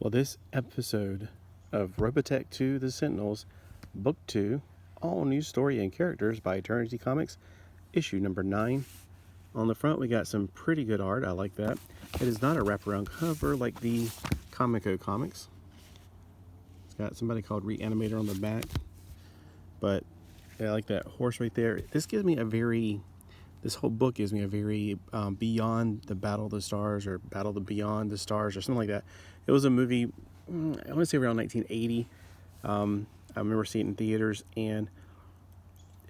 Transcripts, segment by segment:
Well, this episode of Robotech 2, The Sentinels, Book 2, all new story and characters by Eternity Comics, issue number 9. On the front, we got some pretty good art. I like that. It is not a wraparound cover like the Comico comics. It's got somebody called Reanimator on the back. But I like that horse right there. This whole book gives me a very Beyond the Battle of the Stars or Battle of the Beyond the Stars or something like that. It was a movie, I want to say around 1980. I remember seeing it in theaters, and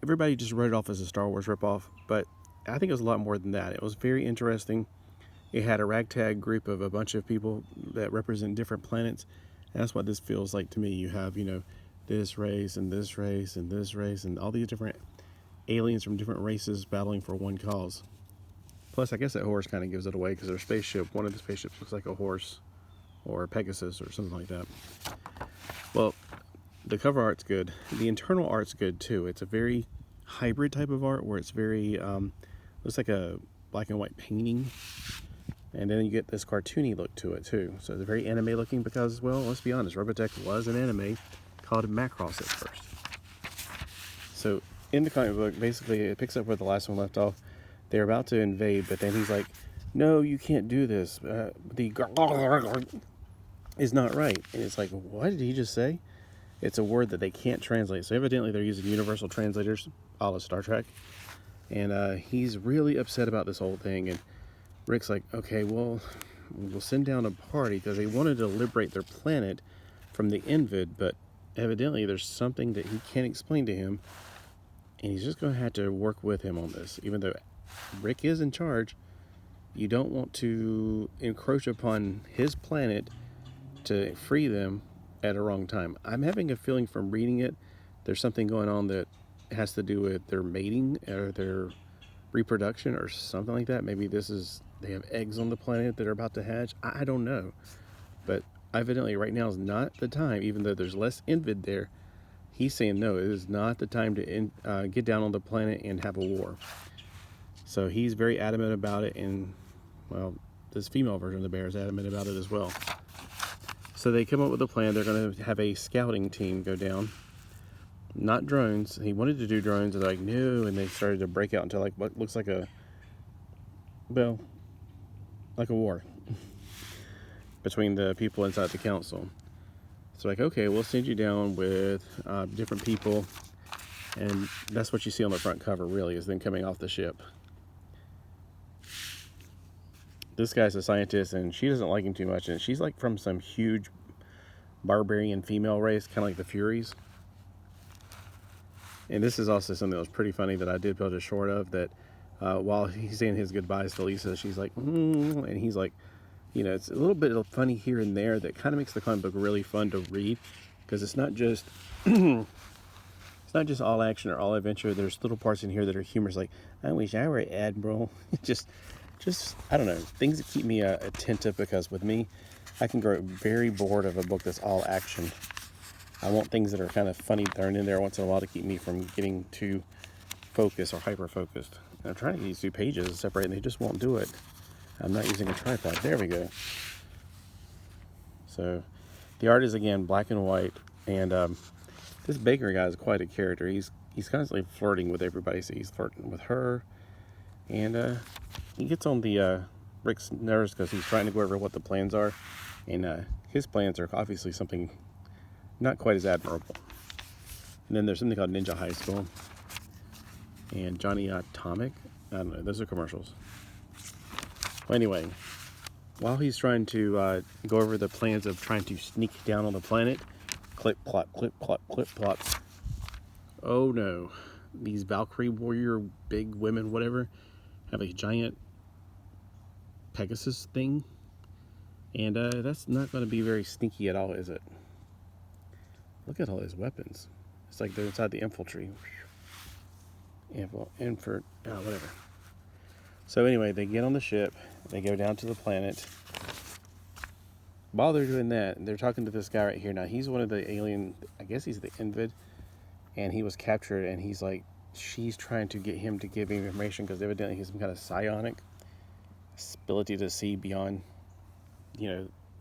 everybody just wrote it off as a Star Wars ripoff, but I think it was a lot more than that. It was very interesting. It had a ragtag group of a bunch of people that represent different planets, and that's what this feels like to me. You have, this race and this race and this race and all these different aliens from different races battling for one cause. Plus, I guess that horse kind of gives it away because their spaceship, one of the spaceships looks like a horse or a Pegasus or something like that. Well, the cover art's good. The internal art's good too. It's a very hybrid type of art where it's very, looks like a black and white painting. And then you get this cartoony look to it too. So it's very anime looking because, well, let's be honest, Robotech was an anime called Macross at first. So in the comic book, basically it picks up where the last one left off. They're about to invade, but then he's like, no, you can't do this. The is not right. And it's like, what did he just say? It's a word that they can't translate. So evidently they're using universal translators, a la Star Trek. And he's really upset about this whole thing. And Rick's like, okay, well, we'll send down a party because they wanted to liberate their planet from the Invid, but evidently there's something that he can't explain to him. And he's just going to have to work with him on this. Even though Rick is in charge, you don't want to encroach upon his planet to free them at a wrong time. I'm having a feeling from reading it, there's something going on that has to do with their mating or their reproduction or something like that. Maybe they have eggs on the planet that are about to hatch. I don't know. But evidently right now is not the time, even though there's less Invid there. He's saying no, it is not the time to get down on the planet and have a war. So he's very adamant about it, and well, this female version of the bear is adamant about it as well. So they come up with a plan. They're going to have a scouting team go down. Not drones. He wanted to do drones, and they're like, no, and they started to break out into like what looks like a war between the people inside the council. So like, okay, we'll send you down with different people, and that's what you see on the front cover really, is them coming off the ship. This guy's a scientist, and she doesn't like him too much, and she's like from some huge barbarian female race, kind of like the Furies. And this is also something that was pretty funny that I did build a short of, that while he's saying his goodbyes to Lisa, she's like, and he's like, it's a little bit of funny here and there that kind of makes the comic book really fun to read, because it's not just it's not just all action or all adventure. There's little parts in here that are humorous, like, I wish I were Admiral. just I don't know, things that keep me attentive, because with me, I can grow very bored of a book that's all action. I want things that are kind of funny thrown in there once in a while to keep me from getting too focused or hyper focused. I'm trying to get these two pages separate, and they just won't do it. I'm not using a tripod. There we go. So the art is again black and white, and this Baker guy is quite a character. He's constantly flirting with everybody. So he's flirting with her, and he gets on the Rick's nerves because he's trying to go over what the plans are, and his plans are obviously something not quite as admirable. And then there's something called Ninja High School and Johnny Atomic. I don't know. Those are commercials. Well, anyway, while he's trying to go over the plans of trying to sneak down on the planet, clip, clop, clip, clop, clip, clop. Oh no, these Valkyrie warrior, big women, whatever, have a giant Pegasus thing, and that's not going to be very sneaky at all, is it? Look at all these weapons. It's like they're inside the infantry. Whatever. So anyway, they get on the ship, they go down to the planet. While they're doing that, they're talking to this guy right here. Now, he's one of the alien, I guess he's the Invid, and he was captured, and he's like, she's trying to get him to give him information because evidently he's some kind of psionic ability to see beyond,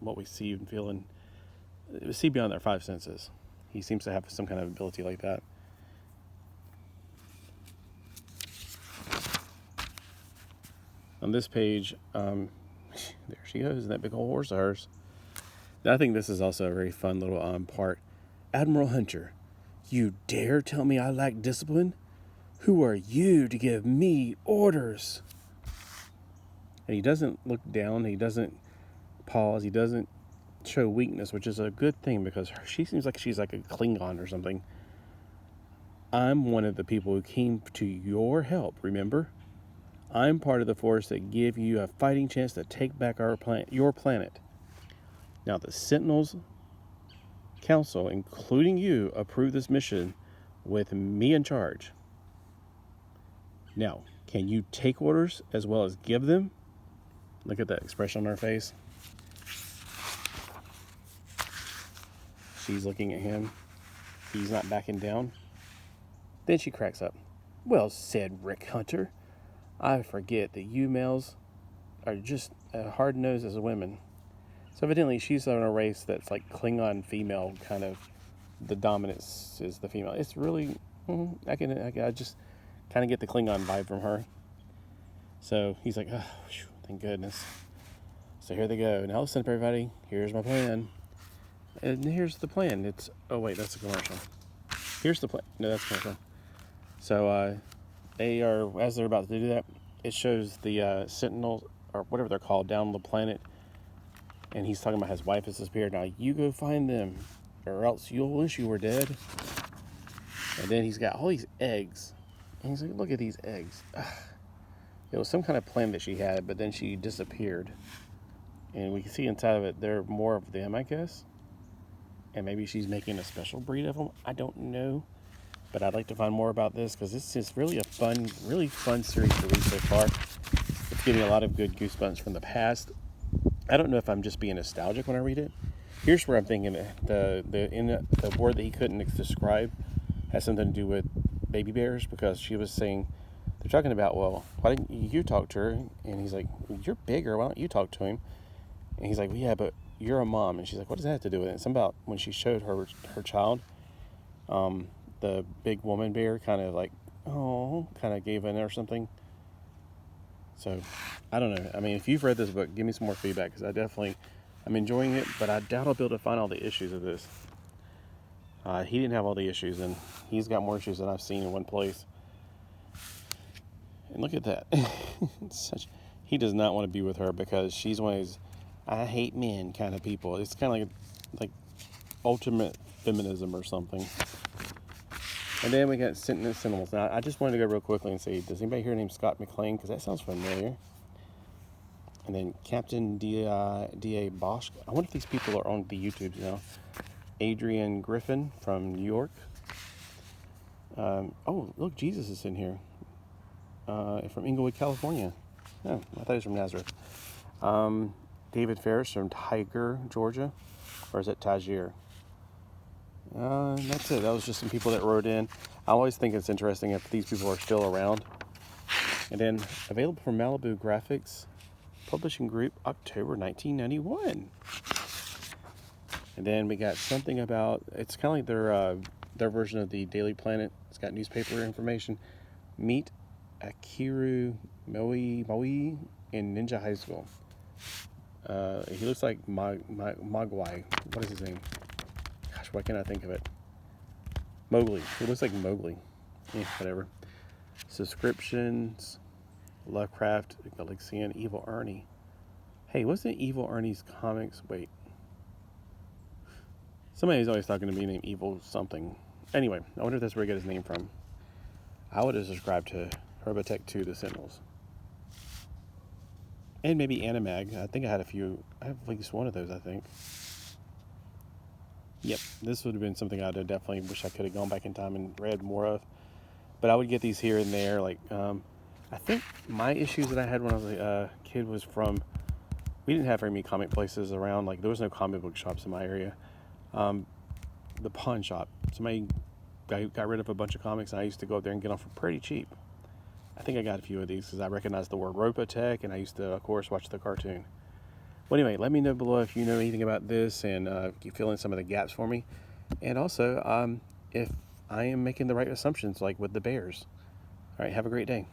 what we see and feel, and see beyond their five senses. He seems to have some kind of ability like that. On this page, there she goes, that big old horse of hers. I think this is also a very fun little part. Admiral Hunter, you dare tell me I lack discipline? Who are you to give me orders? And he doesn't look down. He doesn't pause. He doesn't show weakness, which is a good thing because she seems like she's like a Klingon or something. I'm one of the people who came to your help, remember? I'm part of the force that give you a fighting chance to take back your planet. Now, the Sentinels Council, including you, approved this mission with me in charge. Now, can you take orders as well as give them? Look at that expression on her face. She's looking at him. He's not backing down. Then she cracks up. Well said, Rick Hunter. I forget that you males are just as hard-nosed as women. So evidently she's on a race that's like Klingon female, kind of the dominance is the female. It's really, I just kind of get the Klingon vibe from her. So he's like, oh, thank goodness. So here they go. Now listen up, everybody. Here's my plan. And here's the plan. Oh wait, that's a commercial. Here's the plan. No, that's a commercial. So they are, as they're about to do that, it shows the Sentinels, or whatever they're called, down on the planet. And he's talking about his wife has disappeared. Now you go find them, or else you'll wish you were dead. And then he's got all these eggs. And he's like, look at these eggs. Ugh. It was some kind of plan that she had, but then she disappeared. And we can see inside of it, there are more of them, I guess. And maybe she's making a special breed of them. I don't know. But I'd like to find more about this because this is really really fun series to read so far. It's giving me a lot of good goosebumps from the past. I don't know if I'm just being nostalgic when I read it. Here's where I'm thinking the word that he couldn't describe has something to do with baby bears, because she was saying, they're talking about, well, why didn't you talk to her? And he's like, you're bigger, why don't you talk to him? And he's like, well, yeah, but you're a mom. And she's like, what does that have to do with it? It's about when she showed her child, the big woman bear kind of gave in or something. So I don't know. I mean, if you've read this book, give me some more feedback, because I'm enjoying it, but I doubt I'll be able to find all the issues of this. He didn't have all the issues, and he's got more issues than I've seen in one place. And look at that. He does not want to be with her because she's one of these I hate men kind of people. It's kind of like ultimate feminism or something. And then we got Sentinels. Now, I just wanted to go real quickly and say, does anybody here named Scott McClane? Because that sounds familiar. And then Captain D.A. Bosch. I wonder if these people are on the YouTubes now. Adrian Griffin from New York. Oh, look, Jesus is in here. From Inglewood, California. Oh, I thought he was from Nazareth. David Ferris from Tiger, Georgia. Or is it Tajir? That's it. That was just some people that wrote in. I always think it's interesting if these people are still around. And then available from Malibu Graphics Publishing Group, October 1991. And then we got something about, it's kind of like their version of the Daily Planet. It's got newspaper information. Meet Akiru Maui in Ninja High School. He looks like Mogwai. What is his name? Gosh, why can't I think of it? Mowgli. He looks like Mowgli. Whatever. Subscriptions. Lovecraft. Galaxian. Evil Ernie. Hey, wasn't Evil Ernie's comics? Wait. Somebody's always talking to me named Evil something. Anyway, I wonder if that's where he got his name from. I would have subscribed to Robotech 2, The Sentinels. And maybe Animag. I think I had a few. I have at least one of those, I think. Yep, this would have been something I'd definitely wish I could have gone back in time and read more of. But I would get these here and there. Like, I think my issues that I had when I was a kid was from, we didn't have very many comic places around. Like, there was no comic book shops in my area. The pawn shop. Somebody got rid of a bunch of comics, and I used to go up there and get them for pretty cheap. I think I got a few of these because I recognized the word Robotech, and I used to, of course, watch the cartoon. Well, anyway, let me know below if you know anything about this and you fill in some of the gaps for me. And also, if I am making the right assumptions, like with the bears. All right, have a great day.